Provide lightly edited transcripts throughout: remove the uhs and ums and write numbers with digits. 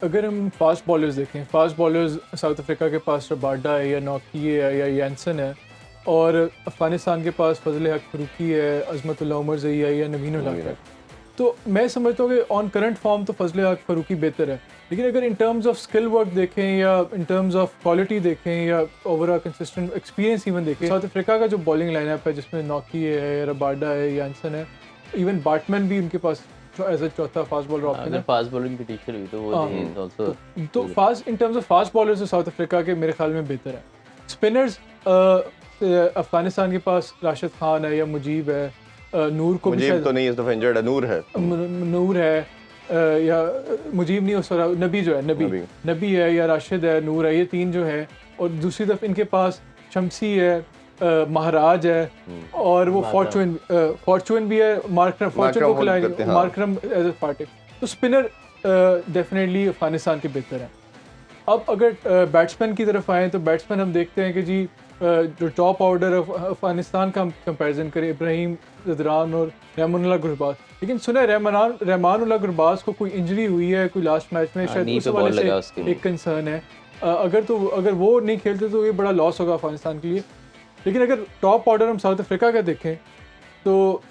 अगर हम fast bowlers देखें, फास्ट बॉलर्स साउथ अफ्रीका के पास रबाडा है या नौकी है या यैनसन है, और अफ़गानिस्तान के पास फजल हक फ़ारूकी है, अज़मतुल्लाह उमर ज़ई है या नवीन उल हक है। तो मैं समझता हूँ कि ऑन करंट फॉर्म तो फजल हक फ़ारूकी बेहतर है, लेकिन अगर in terms of skill work देखें या इन टर्म्स ऑफ क्वालिटी देखें या ओवरऑल कंसिस्टेंट एक्सपीरियंस इवन देखें, साउथ अफ्रीका का जो बॉलिंग लाइनअप है जिसमें नौकी है, रबाडा है, यैनसन है, इवन बैट्समैन भी उनके पास एज अ चौथा फास्ट बॉलर ऑप्शन अगर है। फास्ट बॉलिंग की टीचर हुई तो वो इज आल्सो तो fast in terms of fast bowlers south Africa के मेरे ख्याल में बेहतर है। स्पिनर्स अफगानिस्तान के पास राशिद खान है या मुजीब है, नूर को भी मुजीब शायद तो नहीं, इस दफा इंजर्ड है, नूर है। नूर है, या मुजीब नहीं, उस नबी जो है, नबी है या राशिद है, नूर है, ये तीन जो है। और दूसरी तरफ इनके पास शमसी है, महाराज है, और वो फॉर्चून भी है, मार्करम फॉर्चून को खिलाएंगे, मार्करम एज अ पार्टी। तो स्पिनर डेफिनेटली अफगानिस्तान के बेहतर हैं। अब अगर बैट्समैन की तरफ आएँ तो बैट्समैन हम देखते हैं कि जी जो टॉप ऑर्डर अफगानिस्तान का हम कंपैरिजन करें, इब्राहिम ज़दरान और रहमानुल्लाह गुरबाज, लेकिन सुना है रहमानुल्लाह गुरबाज को कोई इंजरी हुई है, कोई लास्ट मैच में शायद उस वाले से एक कंसर्न है। अगर वो नहीं खेलते तो ये बड़ा लॉस होगा अफगानिस्तान के लिए। लेकिन अगर टॉप ऑर्डर हम साउथ अफ्रीका का देखें तो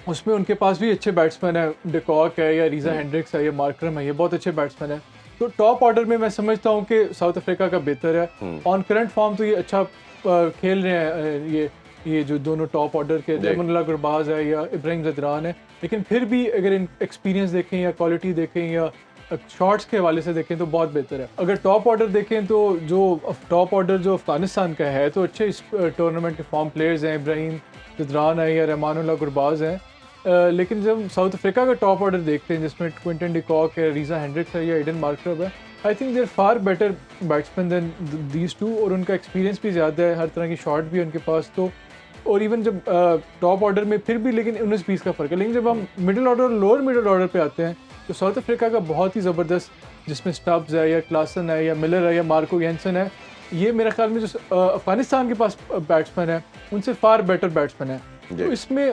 उसमें उनके पास भी अच्छे बैट्समैन है, डिकॉक है या रीज़ा हेंड्रिक्स है या मार्करम है, ये बहुत अच्छे बैट्समैन है। तो टॉप ऑर्डर में मैं समझता हूँ कि साउथ अफ्रीका का बेहतर है। ऑन करंट फॉर्म तो ये अच्छा खेल रहे हैं, ये जो दोनों टॉप ऑर्डर के रहमानुल्लाह गुरबाज है या इब्राहिम ज़दरान है, लेकिन फिर भी अगर इन एक्सपीरियंस देखें या क्वालिटी देखें या शॉट्स के हवाले से देखें तो बहुत बेहतर है। अगर टॉप ऑर्डर देखें तो जो टॉप ऑर्डर जो अफगानिस्तान का है तो अच्छे इस टूर्नामेंट के फॉर्म प्लेयर्स हैं, इब्राहिम ज़दरान है या रहमानुल्लाह गुरबाज हैं। लेकिन जब साउथ अफ्रीका का टॉप ऑर्डर देखते हैं जिसमें क्विंटन डिकॉक है, रीज़ा हेंड्रिक्स है या एडन मार्करम है, I think there far better batsman than these two, और उनका एक्सपीरियंस भी ज़्यादा है, हर तरह की शॉट भी है उनके पास। तो और इवन जब टॉप ऑर्डर में फिर भी लेकिन 19-20 का फ़र्क है, लेकिन जब हम मिडिल ऑर्डर और लोअर मिडिल ऑर्डर पे आते हैं तो साउथ अफ्रीका का बहुत ही ज़बरदस्त, जिसमें स्टब्स है या क्लासन है या मिलर है या मार्को यैनसन है, ये मेरे ख्याल में जो अफगानिस्तान के पास बैट्समैन है उनसे फार बेटर बैट्समैन है। तो इसमें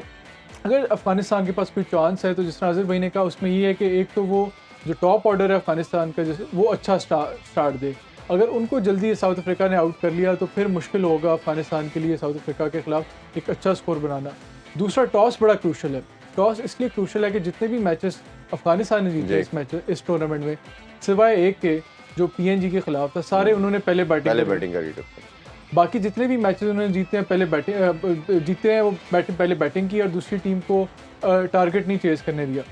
अगर अफगानिस्तान के पास कोई चांस है तो जिस नाज़िर भाई ने कहा उसमें ये है कि एक तो वो जो टॉप ऑर्डर है अफगानिस्तान का जैसे वो अच्छा स्टार्ट दे। अगर उनको जल्दी साउथ अफ्रीका ने आउट कर लिया तो फिर मुश्किल होगा अफगानिस्तान के लिए साउथ अफ्रीका के खिलाफ एक अच्छा स्कोर बनाना। दूसरा, टॉस बड़ा क्रूशल है। टॉस इसलिए क्रूशल है कि जितने भी मैचेस अफगानिस्तान ने जीते इस टूर्नामेंट में, सिवाय एक के जो PNG के खिलाफ था, सारे उन्होंने पहले बैटिंग करी। बाकी जितने भी मैचेस उन्होंने जीते हैं वो पहले बैटिंग की और दूसरी टीम को टारगेट नहीं चेज़ करने दिया।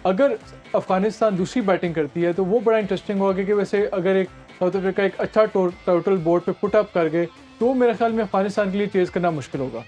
अगर अफगानिस्तान दूसरी बैटिंग करती है तो वो बड़ा इंटरेस्टिंग होगा कि वैसे अगर एक साउथ अफ्रीका एक अच्छा टोटल बोर्ड पे पुट अप कर गए तो मेरे ख्याल में अफगानिस्तान के लिए चेज़ करना मुश्किल होगा।